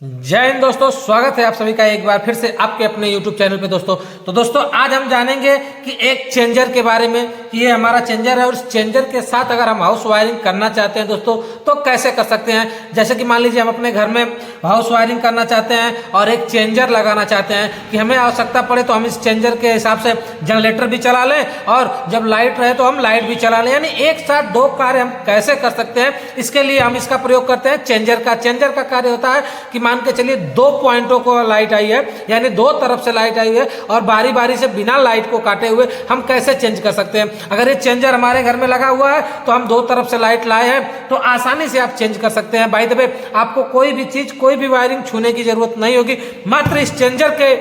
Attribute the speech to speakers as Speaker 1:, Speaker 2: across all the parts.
Speaker 1: जय हिंद दोस्तों, स्वागत है आप सभी का एक बार फिर से आपके अपने YouTube चैनल पे दोस्तों। तो दोस्तों आज हम जानेंगे कि एक चेंजर के बारे में कि ये हमारा चेंजर है और इस चेंजर के साथ अगर हम हाउस वायरिंग करना चाहते हैं दोस्तों तो कैसे कर सकते हैं। जैसे कि मान लीजिए हम अपने घर में हाउस वायरिंग करना चाहते हैं और एक चेंजर लगाना चाहते हैं कि हमें आवश्यकता पड़े तो हम इस चेंजर के हिसाब से जनरेटर भी चला लें और जब लाइट रहे तो हम लाइट भी चला लें, यानी एक साथ दो कार्य हम कैसे कर सकते हैं। इसके लिए हम इसका प्रयोग करते हैं चेंजर का। चेंजर का कार्य होता है कि मान के चलिए दो पॉइंटों को लाइट आई है, यानी दो तरफ से लाइट आई है और बारी बारी से बिना लाइट को काटे हुए हम कैसे चेंज कर सकते हैं। अगर ये चेंजर हमारे घर में लगा हुआ है तो हम दो तरफ से लाइट लाए हैं तो आसानी से आप चेंज कर सकते हैं। बाय द वे आपको कोई भी चीज कोई भी वायरिंग छूने की जरूरत नहीं होगी, मात्र इस चेंजर के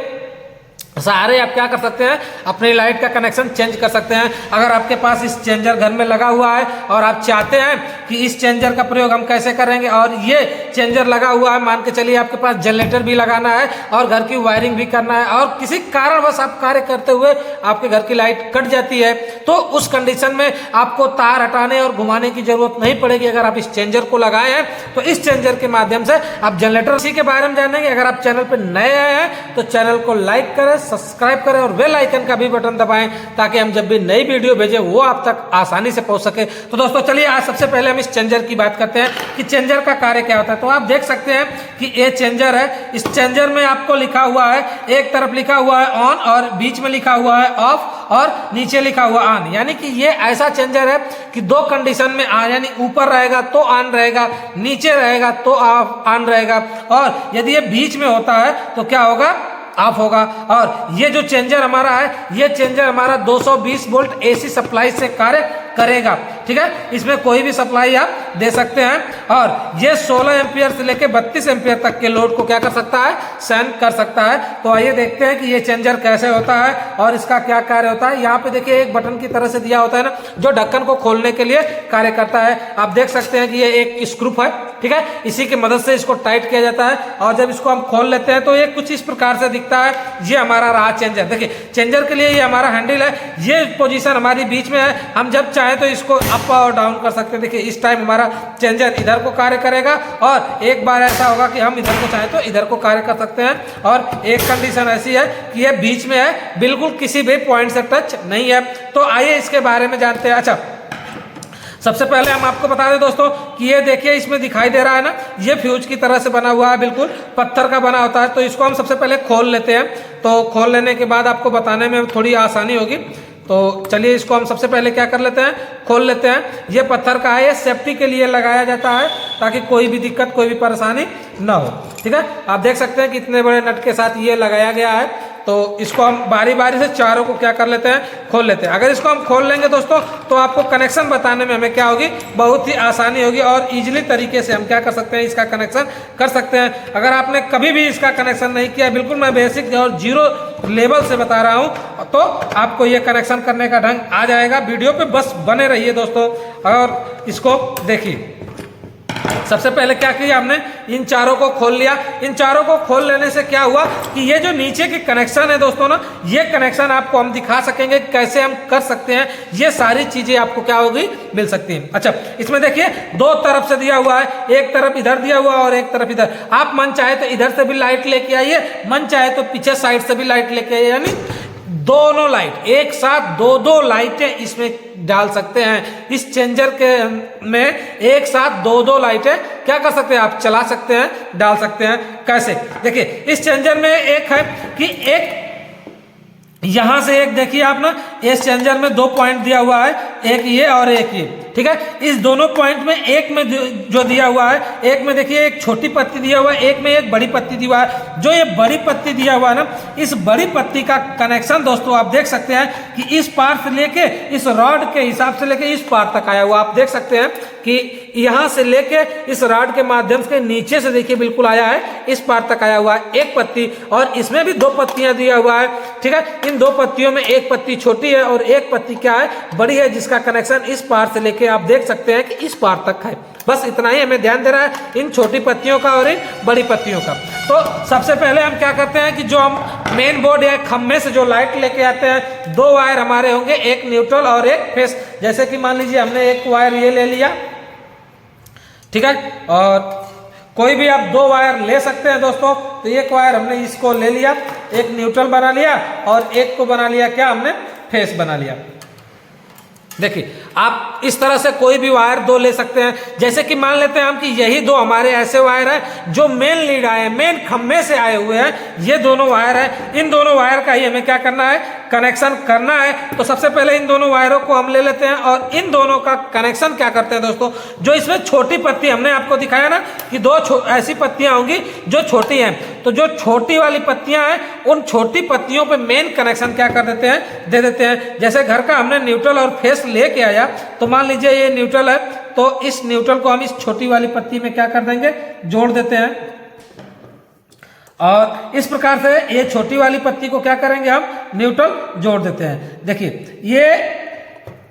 Speaker 1: सहारे आप क्या कर सकते हैं, अपनी लाइट का कनेक्शन चेंज कर सकते हैं। अगर आपके पास इस चेंजर घर में लगा हुआ है और आप चाहते हैं कि इस चेंजर का प्रयोग हम कैसे करेंगे और ये चेंजर लगा हुआ है, मान के चलिए आपके पास जनरेटर भी लगाना है और घर की वायरिंग भी करना है और किसी कारणवश आप कार्य करते हुए आपके घर की लाइट कट जाती है तो उस कंडीशन में आपको तार हटाने और घुमाने की जरूरत नहीं पड़ेगी। अगर आप इस चेंजर को लगाए हैं तो इस चेंजर के माध्यम से आप जनरेटर इसी के बारे में जानेंगे। अगर आप चैनल पर नए आए हैं तो चैनल को लाइक करें, सब्सक्राइब करें और बेल आइकन का भी बटन दबाएं ताकि हम जब भी नई वीडियो भेजें वो आप तक आसानी से पहुंच सके। तो दोस्तों चलिए आज सबसे पहले हम इस चेंजर की बात करते हैं कि चेंजर का कार्य क्या होता है। तो आप देख सकते हैं कि ये चेंजर है। इस चेंजर में आपको लिखा हुआ है, एक तरफ लिखा हुआ है ऑन और बीच में लिखा हुआ है ऑफ और नीचे लिखा हुआ ऑन, यानी कि ये ऐसा चेंजर है कि दो कंडीशन में ऑन, यानी ऊपर रहेगा तो ऑन रहेगा, नीचे रहेगा तो ऑन रहेगा और यदि ये बीच में होता है तो क्या होगा, ऑफ होगा। और ये जो चेंजर हमारा है, ये चेंजर हमारा 220 वोल्ट एसी सप्लाई से कार्य करेगा। ठीक है, इसमें कोई भी सप्लाई आप दे सकते हैं और ये 16 एम्पियर से लेकर 32 एम्पियर तक के लोड को क्या कर सकता है, सहन कर सकता है। तो आइए देखते हैं कि ये चेंजर कैसे होता है और इसका क्या कार्य होता है। यहाँ पे देखिए एक बटन की तरह से दिया होता है ना, जो ढक्कन को खोलने के लिए कार्य करता है। आप देख सकते हैं कि ये एक स्क्रू है, ठीक है, इसी की मदद से इसको टाइट किया जाता है और जब इसको हम खोल लेते हैं तो ये कुछ इस प्रकार से दिखता है। ये हमारा रहा चेंजर। देखिए चेंजर के लिए ये हमारा हैंडल है, ये पोजीशन हमारी बीच में है, हम जब चाहें तो इसको अप और डाउन कर सकते हैं। देखिए इस टाइम हमारा चेंजर इधर को कार्य करेगा और एक बार ऐसा होगा कि हम इधर को चाहें तो इधर को कार्य कर सकते हैं और एक कंडीशन ऐसी है कि ये बीच में है, बिल्कुल किसी भी पॉइंट से टच नहीं है। तो आइए इसके बारे में जानते हैं। अच्छा, सबसे पहले हम आपको बता दें दोस्तों कि ये देखिए इसमें दिखाई दे रहा है ना, ये फ्यूज की तरह से बना हुआ है, बिल्कुल पत्थर का बना होता है। तो इसको हम सबसे पहले खोल लेते हैं। तो खोल लेने के बाद आपको बताने में थोड़ी आसानी होगी। तो चलिए इसको हम सबसे पहले क्या कर लेते हैं, खोल लेते हैं। ये पत्थर का है, ये सेफ्टी के लिए लगाया जाता है ताकि कोई भी दिक्कत कोई भी परेशानी ना हो। ठीक है, आप देख सकते हैं कि इतने बड़े नट के साथ ये लगाया गया है। तो इसको हम बारी बारी से चारों को क्या कर लेते हैं, खोल लेते हैं। अगर इसको हम खोल लेंगे दोस्तों तो आपको कनेक्शन बताने में हमें क्या होगी, बहुत ही आसानी होगी और इजीली तरीके से हम क्या कर सकते हैं, इसका कनेक्शन कर सकते हैं। अगर आपने कभी भी इसका कनेक्शन नहीं किया, बिल्कुल मैं बेसिक और जीरो लेवल से बता रहा हूं, तो आपको ये कनेक्शन करने का ढंग आ जाएगा। वीडियो पे बस बने रहिए दोस्तों और इसको देखिए। सबसे पहले क्या किया हमने, इन चारों को खोल लिया। इन चारों को खोल लेने से क्या हुआ कि ये जो नीचे के कनेक्शन है दोस्तों ना, ये कनेक्शन आपको हम दिखा सकेंगे कैसे हम कर सकते हैं। ये सारी चीजें आपको क्या होगी, मिल सकती हैं। अच्छा, इसमें देखिए दो तरफ से दिया हुआ है, एक तरफ इधर दिया हुआ और एक तरफ इधर। आप मन चाहे तो इधर से भी लाइट लेके आइए, मन चाहे तो पीछे साइड से भी लाइट लेके आइए, यानी दोनों लाइट एक साथ दो लाइटें इसमें डाल सकते हैं। इस चेंजर के में एक साथ दो लाइटें क्या कर सकते हैं, आप चला सकते हैं, डाल सकते हैं। कैसे, देखिए इस चेंजर में एक है कि एक यहां से एक देखिए आप ना, इस चेंजर में दो पॉइंट दिया हुआ है, एक ये और एक ये। ठीक है, इस दोनों पॉइंट में एक में जो दिया हुआ है, एक में देखिए एक छोटी पत्ती दिया हुआ है, एक में एक बड़ी पत्ती दिया हुआ है। जो ये बड़ी पत्ती दिया हुआ है ना, इस बड़ी पत्ती का कनेक्शन दोस्तों आप देख सकते हैं कि इस पार से लेके इस रॉड के हिसाब से लेके इस पार तक आया हुआ। आप देख सकते हैं कि यहां से लेके इस रॉड के माध्यम से नीचे से देखिए बिल्कुल आया है, इस पार तक आया हुआ है एक पत्ती और इसमें भी दो पत्तियां दिया हुआ है। ठीक है, इन दो पत्तियों में एक पत्ती छोटी है और एक पत्ती क्या है, बड़ी है, जिसका कनेक्शन इस पार से लेके आप देख सकते हैं कि इस पार तक है। बस इतना ही हमें ध्यान देना है, इन छोटी पत्तियों का और इन बड़ी पत्तियों का। तो सबसे पहले हम क्या करते हैं कि जो हम मेन बोर्ड या खम्भे से जो लाइट लेके आते हैं, दो वायर हमारे होंगे, एक न्यूट्रल और एक फेस। जैसे कि मान लीजिए हमने एक वायर ये ले लिया, ठीक है, और कोई भी आप दो वायर ले सकते हैं दोस्तों। तो एक वायर हमने इसको ले लिया, एक न्यूट्रल बना लिया और एक को बना लिया क्या हमने, फेस बना लिया। देखिए आप इस तरह से कोई भी वायर दो ले सकते हैं। जैसे कि मान लेते हैं हम कि यही दो हमारे ऐसे वायर हैं जो मेन लीड आए, मेन खम्भे से आए हुए हैं, ये दोनों वायर हैं। इन दोनों वायर का ही हमें क्या करना है, कनेक्शन करना है। तो सबसे पहले इन दोनों वायरों को हम ले लेते हैं और इन दोनों का कनेक्शन क्या करते हैं दोस्तों। जो इसमें छोटी पत्ती हमने आपको दिखाया ना कि दो ऐसी पत्तियां होंगी जो छोटी हैं, तो जो छोटी वाली पत्तियां हैं उन छोटी पत्तियों पे मेन कनेक्शन क्या कर देते हैं, दे देते हैं। जैसे घर का हमने न्यूट्रल और फेस लेके आया, तो मान लीजिए ये न्यूट्रल है, तो इस न्यूट्रल को हम इस छोटी वाली पत्ती में क्या कर देंगे, जोड़ देते हैं। और इस प्रकार से ये छोटी वाली पत्ती को क्या करेंगे, हम न्यूट्रल जोड़ देते हैं। देखिए ये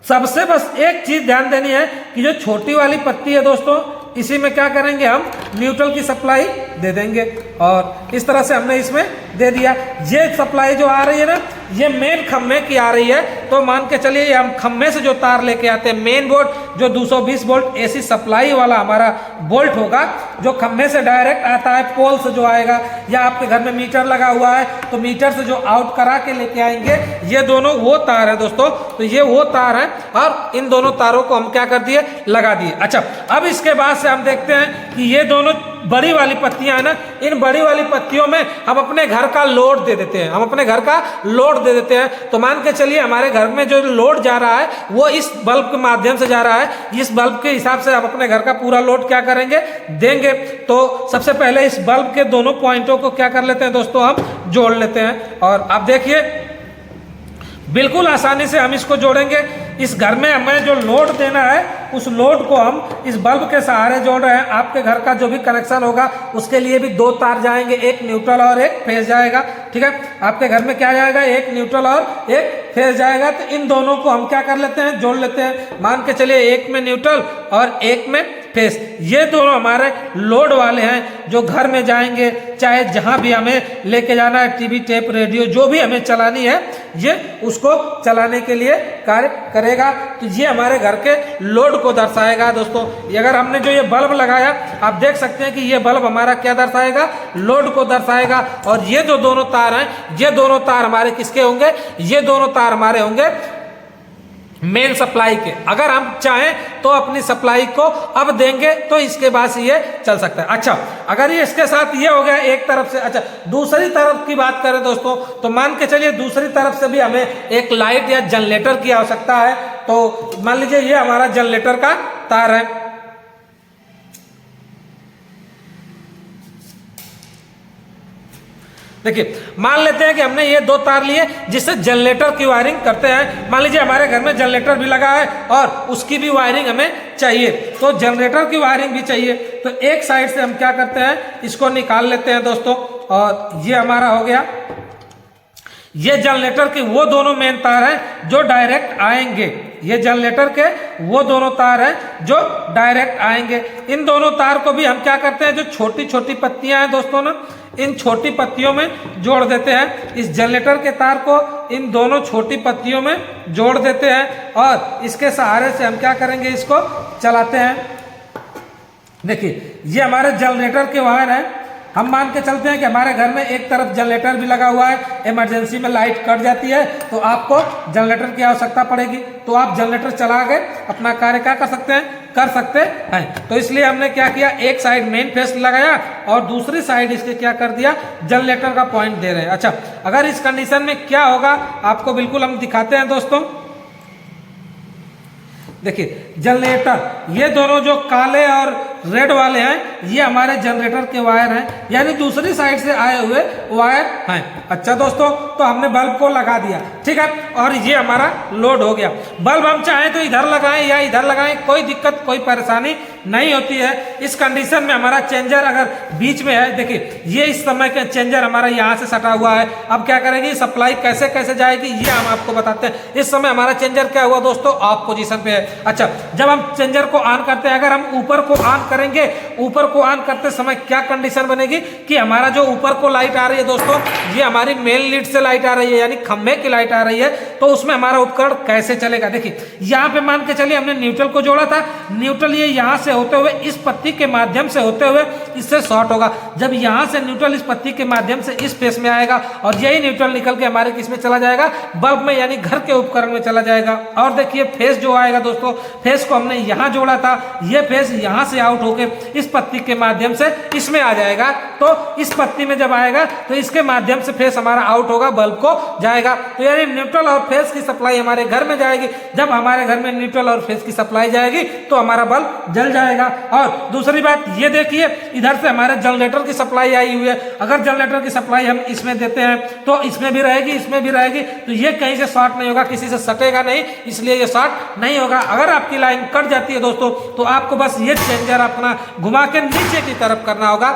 Speaker 1: सबसे बस एक चीज ध्यान देनी है कि जो छोटी वाली पत्ती है दोस्तों, इसी में क्या करेंगे, हम न्यूट्रल की सप्लाई दे देंगे। और इस तरह से हमने इसमें दे दिया। ये सप्लाई जो आ रही है ना, ये मेन खम्भे की आ रही है। तो मान के चलिए हम खम्भे से जो तार लेके आते हैं, मेन बोल्ट जो 220 वोल्ट एसी सप्लाई वाला हमारा बोल्ट होगा, जो खम्भे से डायरेक्ट आता है, पोल से जो आएगा, या आपके घर में मीटर लगा हुआ है तो मीटर से जो आउट करा के लेके आएंगे, ये दोनों वो तार है दोस्तों। तो ये वो तार है और इन दोनों तारों को हम क्या कर दिए, लगा दिए। अच्छा, अब इसके बाद से हम देखते हैं कि ये दोनों बड़ी वाली पत्तियां है ना, इन बड़ी वाली पत्तियों में हम अपने घर का लोड दे देते हैं, हम अपने घर का लोड दे देते हैं। तो मान के चलिए हमारे घर में जो लोड जा रहा है वो इस बल्ब के माध्यम से जा रहा है। इस बल्ब के हिसाब से हम अपने घर का पूरा लोड क्या करेंगे, देंगे। तो सबसे पहले इस बल्ब के दोनों पॉइंटों को क्या कर लेते हैं दोस्तों, हम जोड़ लेते हैं। और आप देखिए बिल्कुल आसानी से हम इसको जोड़ेंगे। इस घर में हमें जो लोड देना है, उस लोड को हम इस बल्ब के सहारे जोड़ रहे हैं। आपके घर का जो भी कनेक्शन होगा उसके लिए भी दो तार जाएंगे, एक न्यूट्रल और एक फेस जाएगा। ठीक है, आपके घर में क्या जाएगा, एक न्यूट्रल और एक फेस जाएगा। तो इन दोनों को हम क्या कर लेते हैं, जोड़ लेते हैं। मान के चलिए एक में न्यूट्रल और एक में फेस। ये दोनों हमारे लोड वाले हैं जो घर में जाएंगे, चाहे जहां भी हमें लेके जाना है, टीवी, टेप, रेडियो जो भी हमें चलानी है, ये उसको चलाने के लिए कार्य करेगा। तो ये हमारे घर के लोड को दर्शाएगा दोस्तों। अगर हमने जो ये बल्ब लगाया, आप देख सकते हैं कि ये बल्ब हमारा क्या दर्शाएगा, लोड को दर्शाएगा। और ये जो दोनों तार हैं, ये दोनों तार हमारे किसके होंगे, ये दोनों तार हमारे होंगे मेन सप्लाई के। अगर हम चाहें तो अपनी सप्लाई को अब देंगे तो इसके बाद से ये चल सकता है। अच्छा, अगर ये इसके साथ ये हो गया एक तरफ से। अच्छा, दूसरी तरफ की बात करें दोस्तों, तो मान के चलिए दूसरी तरफ से भी हमें एक लाइट या जनरेटर की आवश्यकता है। तो मान लीजिए ये हमारा जनरेटर का तार है। देखिए मान लेते हैं कि हमने ये दो तार लिए जिससे जनरेटर की वायरिंग करते हैं। मान लीजिए हमारे घर में जनरेटर भी लगा है और उसकी भी वायरिंग हमें चाहिए, तो जनरेटर की वायरिंग भी चाहिए। तो एक साइड से हम क्या करते हैं, इसको निकाल लेते हैं दोस्तों। और ये हमारा हो गया, ये जनरेटर के वो दोनों मेन तार हैं जो डायरेक्ट आएंगे। ये जनरेटर के वो दोनों तार हैं जो डायरेक्ट आएंगे। इन दोनों तार को भी हम क्या करते हैं, जो छोटी छोटी पत्तियां हैं दोस्तों ना, इन छोटी पत्तियों में जोड़ देते हैं। इस जनरेटर के तार को इन दोनों छोटी पत्तियों में जोड़ देते हैं और इसके सहारे से हम क्या करेंगे, इसको चलाते हैं। देखिए ये हमारे जनरेटर के वायर हैं। हम मान के चलते हैं कि हमारे घर में एक तरफ जनरेटर भी लगा हुआ है, इमरजेंसी में लाइट कट जाती है तो आपको जनरेटर की आवश्यकता पड़ेगी, तो आप जनरेटर चला के अपना कार्य क्या कर सकते हैं, कर सकते हैं। तो इसलिए हमने क्या किया, एक साइड मेन फेस लगाया और दूसरी साइड इसके क्या कर दिया, जनरेटर का पॉइंट दे रहे हैं। अच्छा, अगर इस कंडीशन में क्या होगा आपको बिल्कुल हम दिखाते हैं दोस्तों। देखिए जनरेटर, ये दोनों जो काले और रेड वाले हैं ये हमारे जनरेटर के वायर हैं, यानी दूसरी साइड से आए हुए वायर हैं। अच्छा दोस्तों, तो हमने बल्ब को लगा दिया, ठीक है, और ये हमारा लोड हो गया। बल्ब हम चाहें तो इधर लगाएं या इधर लगाएं, कोई दिक्कत कोई परेशानी नहीं होती है। इस कंडीशन में हमारा चेंजर अगर बीच में है, देखिए ये इस समय का चेंजर हमारा यहाँ से सटा हुआ है। अब क्या करेगी, सप्लाई कैसे कैसे जाएगी ये हम आपको बताते हैं। इस समय हमारा चेंजर क्या हुआ दोस्तों, ऑफ पोजीशन पे है। अच्छा, जब हम चेंजर को ऑन करते हैं, अगर हम ऊपर को ऑन करेंगे, ऊपर को ऑन करते समय क्या कंडीशन बनेगी कि हमारा जो ऊपर को लाइट आ रही है दोस्तों, ये हमारी मेन लीड से लाइट आ रही है, यानी खंभे की लाइट आ रही है। तो उसमें हमारा उपकरण कैसे चलेगा। देखिए यहाँ पे मान के चलिए हमने न्यूट्रल को जोड़ा था, न्यूट्रल ये यहाँ से होते हुए इस पत्ती के माध्यम से होते हुए इससे शॉर्ट होगा। जब यहाँ से न्यूट्रल इस पत्ती के माध्यम से इस फेस में आएगा और यही न्यूट्रल निकल के हमारे किस में चला जाएगा, बल्ब में, यानी घर के उपकरण में चला जाएगा। और देखिए फेस जो आएगा दोस्तों, फेस को हमने यहाँ जोड़ा था, ये फेस यहाँ से आउट होके इस पत्ती के माध्यम से इसमें आ जाएगा। तो इस पत्ती में जब आएगा तो इसके माध्यम से फेस हमारा आउट होगा, बल्ब को जाएगा। तो यानी न्यूट्रल और फेस की सप्लाई हमारे घर में जाएगी। जब हमारे घर में न्यूट्रल और फेस की सप्लाई जाएगी तो हमारा बल्ब जल जाएगा। और दूसरी बात ये देखिए, इधर से हमारे जनरेटर की सप्लाई आई हुई है। अगर जनरेटर की सप्लाई हम इसमें देते हैं तो इसमें भी रहेगी, इसमें भी रहेगी, तो ये कहीं से शॉर्ट नहीं होगा, किसी से सटेगा नहीं, इसलिए ये शॉर्ट नहीं होगा। अगर आपकी लाइन कट जाती है दोस्तों तो आपको बस ये चेंजर अपना घुमा के नीचे की तरफ करना होगा।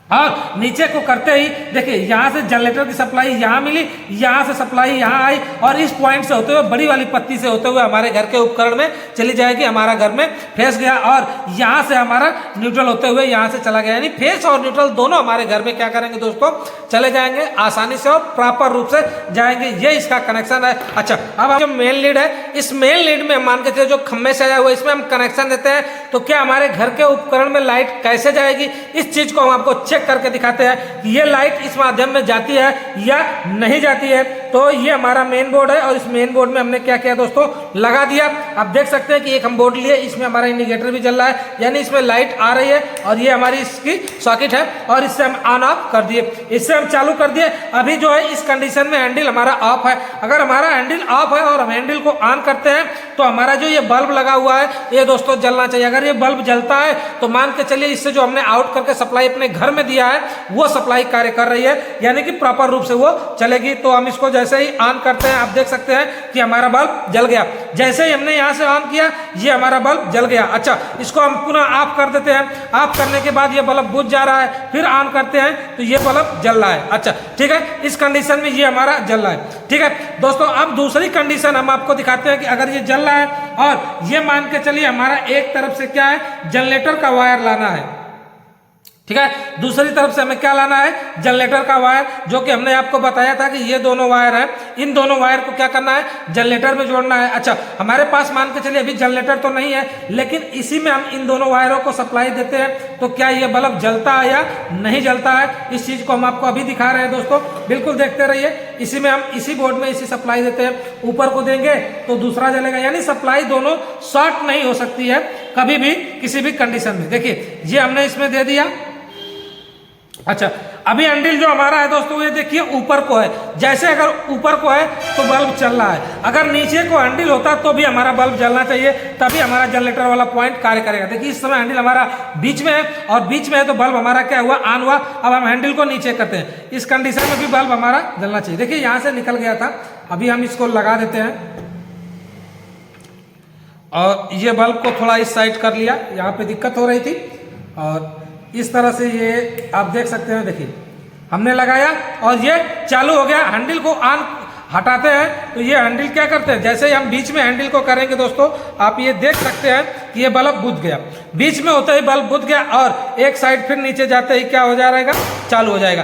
Speaker 1: और नीचे को करते ही देखिए यहाँ से जनरेटर की सप्लाई यहाँ मिली, यहाँ से सप्लाई यहाँ आई और इस पॉइंट से होते हुए बड़ी वाली पत्ती से होते हुए हमारे घर के उपकरण में चली जाएगी। हमारा घर में फेस गया और यहाँ से हमारा न्यूट्रल होते हुए यहाँ से चला गया, यानी फेस और न्यूट्रल दोनों हमारे घर में क्या करेंगे दोस्तों, चले जाएंगे आसानी से और प्रॉपर रूप से जाएंगे। ये इसका कनेक्शन है। अच्छा, अब जो मेन लीड है, इस मेन लीड में मान के चलिए जो खम्भे से आया हुआ इसमें हम कनेक्शन देते हैं, तो क्या हमारे घर के उपकरण में लाइट कैसे जाएगी, इस चीज को हम आपको चेक करके दिखाते हैं कि ये लाइट इस माध्यम में जाती है या नहीं जाती है। तो ये हमारा मेन बोर्ड है और इस मेन बोर्ड में हमने क्या किया दोस्तों, लगा दिया। आप देख सकते हैं कि एक हम बोर्ड लिए, इसमें हमारा इंडिकेटर भी जल रहा है, यानी इसमें लाइट आ रही है और ये हमारी इसकी सॉकेट है और इससे हम ऑन ऑफ कर दिए, इससे हम चालू कर दिए। अभी जो है इस कंडीशन में हैंडल हमारा ऑफ है। अगर हमारा हैंडल ऑफ है और हम हैंडल को ऑन करते हैं तो हमारा जो ये बल्ब लगा हुआ है ये दोस्तों जलना चाहिए। अगर ये बल्ब जलता है तो मान के चलिए इससे जो हमने आउट करके सप्लाई अपने घर में दिया है वो सप्लाई कार्य कर रही है, यानी कि प्रॉपर रूप से वो चलेगी। तो हम इसको जैसे ही ऑन करते हैं आप देख सकते हैं कि हमारा बल्ब जल गया। जैसे ही हमने यहाँ से ऑन किया ये हमारा बल्ब जल गया। अच्छा, इसको हम पुनः ऑफ कर देते हैं। ऑफ करने के बाद ये बल्ब बुझ जा रहा है, फिर ऑन करते हैं तो ये बल्ब जल रहा है। अच्छा ठीक है, इस कंडीशन में ये हमारा जल रहा है। ठीक है दोस्तों, अब दूसरी कंडीशन हम आपको दिखाते हैं कि अगर ये जल रहा है और ये मान के चलिए हमारा एक तरफ से क्या है, जनरेटर का वायर लाना है। ठीक है, दूसरी तरफ से हमें क्या लाना है, जनरेटर का वायर, जो कि हमने आपको बताया था कि ये दोनों वायर हैं। इन दोनों वायर को क्या करना है, जनरेटर में जोड़ना है। अच्छा, हमारे पास मान के चलिए अभी जनरेटर तो नहीं है, लेकिन इसी में हम इन दोनों वायरों को सप्लाई देते हैं तो क्या ये बल्ब जलता है या नहीं जलता है, इस चीज को हम आपको अभी दिखा रहे हैं दोस्तों, बिल्कुल देखते रहिए। इसी में हम इसी बोर्ड में इसी सप्लाई देते हैं, ऊपर को देंगे तो दूसरा जलेगा, यानी सप्लाई दोनों शॉर्ट नहीं हो सकती है कभी भी किसी भी कंडीशन में। देखिए ये हमने इसमें दे दिया। अच्छा, अभी हैंडल जो हमारा है दोस्तों ये देखिए ऊपर को है, जैसे अगर ऊपर को है तो बल्ब चल रहा है, अगर नीचे को हैंडल होता तो भी हमारा बल्ब जलना चाहिए, तभी हमारा जनरेटर वाला पॉइंट कार्य करेगा। देखिए इस समय हैंडल हमारा बीच में है और बीच में है तो बल्ब हमारा क्या हुआ, ऑन हुआ। अब हम हैंडल को नीचे करते हैं, इस कंडीशन में भी बल्ब हमारा जलना चाहिए। देखिए यहाँ से निकल गया था, अभी हम इसको लगा देते हैं और ये बल्ब को थोड़ा इस साइड कर लिया, यहाँ पे दिक्कत हो रही थी और इस तरह से ये आप देख सकते हैं। देखिए हमने लगाया और ये चालू हो गया। हैंडल को ऑन हटाते हैं तो ये हैंडल क्या करते हैं, जैसे ही हम बीच में हैंडल को करेंगे दोस्तों आप ये देख सकते हैं कि ये बल्ब बुझ गया, बीच में होते ही बल्ब बुझ गया और एक साइड फिर नीचे जाते ही क्या हो जाएगा, चालू हो जाएगा।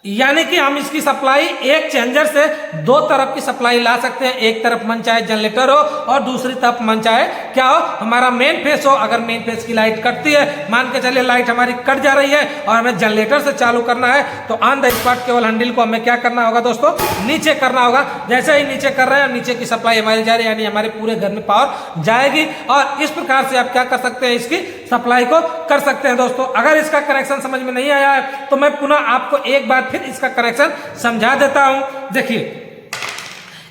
Speaker 1: यानी कि हम इसकी सप्लाई एक चेंजर से दो तरफ की सप्लाई ला सकते हैं, एक तरफ मन चाहे जनरेटर हो और दूसरी तरफ मन चाहे क्या हो, हमारा मेन फेस हो। अगर मेन फेस की लाइट कटती है, मान के चलिए लाइट हमारी कट जा रही है और हमें जनरेटर से चालू करना है तो ऑन द स्पॉट केवल हैंडल को हमें क्या करना होगा दोस्तों, नीचे करना होगा। जैसे ही नीचे कर रहे हैं नीचे की सप्लाई हमारी जा रही है, यानी हमारे पूरे घर में पावर जाएगी और इस प्रकार से आप क्या कर सकते हैं, इसकी सप्लाई को कर सकते हैं दोस्तों। अगर इसका कनेक्शन समझ में नहीं आया है तो मैं पुनः आपको एक बार फिर इसका कनेक्शन समझा देता हूं। देखिए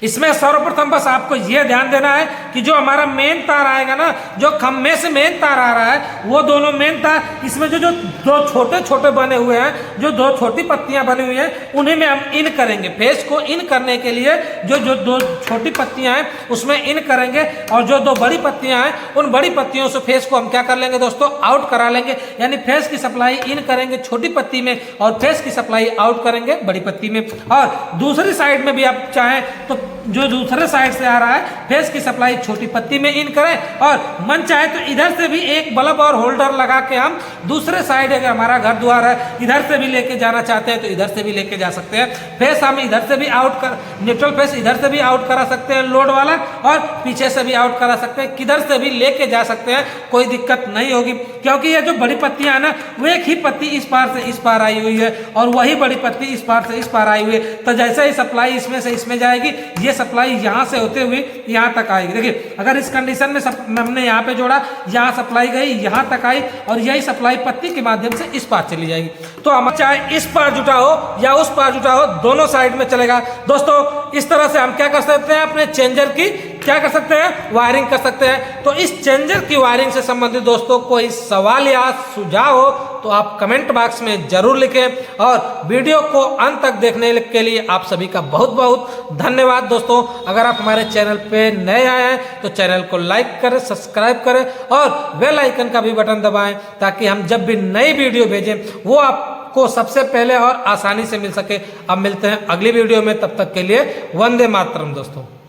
Speaker 1: इसमें सर्वप्रथम बस आपको यह ध्यान देना है कि जो हमारा मेन तार आएगा ना, जो खम्भे से मेन तार आ रहा है वो दोनों मेन तार, इसमें जो दो छोटे छोटे बने हुए हैं, जो दो छोटी पत्तियां बनी हुई हैं उन्हीं में हम इन करेंगे। फेस को इन करने के लिए जो दो छोटी पत्तियां हैं उसमें इन करेंगे और जो दो बड़ी पत्तियां हैं उन बड़ी पत्तियों से फेस को हम क्या कर लेंगे दोस्तों, आउट करा लेंगे। यानी फेस की सप्लाई इन करेंगे छोटी पत्ती में और फेस की सप्लाई आउट करेंगे बड़ी पत्ती में। और दूसरी साइड में भी आप चाहें तो जो दूसरे साइड से आ रहा है फेस की सप्लाई एक छोटी पत्ती में इन करें और मन चाहे तो इधर से भी एक बल्ब और होल्डर लगा के हम दूसरे साइड, अगर हमारा घर द्वार है इधर से भी लेके जाना चाहते हैं तो इधर से भी लेके जा सकते हैं। फेस हम इधर से भी आउट कर, न्यूट्रल फेस इधर से भी आउट करा सकते हैं लोड वाला, और पीछे से भी आउट करा सकते हैं, किधर से भी लेके जा सकते हैं, कोई दिक्कत नहीं होगी। क्योंकि ये जो बड़ी पत्तियां है ना, वो एक ही पत्ती इस पार से इस पार आई हुई है और वही बड़ी पत्ती इस पार से इस पार आई हुई है। तो जैसे ही सप्लाई इसमें से इसमें जाएगी, ये सप्लाई यहाँ से होते हुए यहाँ तक आएगी। देखिए अगर इस कंडीशन में हमने यहाँ पे जोड़ा, यहाँ सप्लाई गई, यहाँ तक आई और यही सप्लाई पत्ती के माध्यम से इस पार चली जाएगी। तो हम चाहे इस पार जुटा हो या उस पार जुटा हो, दोनों साइड में चलेगा। दोस्तों इस तरह से हम क्या कर सकते हैं, अपने चेंजर की क्या कर सकते हैं, वायरिंग कर सकते हैं। तो इस चेंजर की वायरिंग से संबंधित दोस्तों कोई सवाल या सुझाव हो तो आप कमेंट बॉक्स में जरूर लिखें, और वीडियो को अंत तक देखने के लिए आप सभी का बहुत बहुत धन्यवाद। दोस्तों अगर आप हमारे चैनल पे नए आए हैं तो चैनल को लाइक करें, सब्सक्राइब करें और बेल आइकन का भी बटन दबाएं, ताकि हम जब भी नई वीडियो भेजें वो आपको सबसे पहले और आसानी से मिल सके। अब मिलते हैं अगली वीडियो में, तब तक के लिए वंदे मातरम दोस्तों।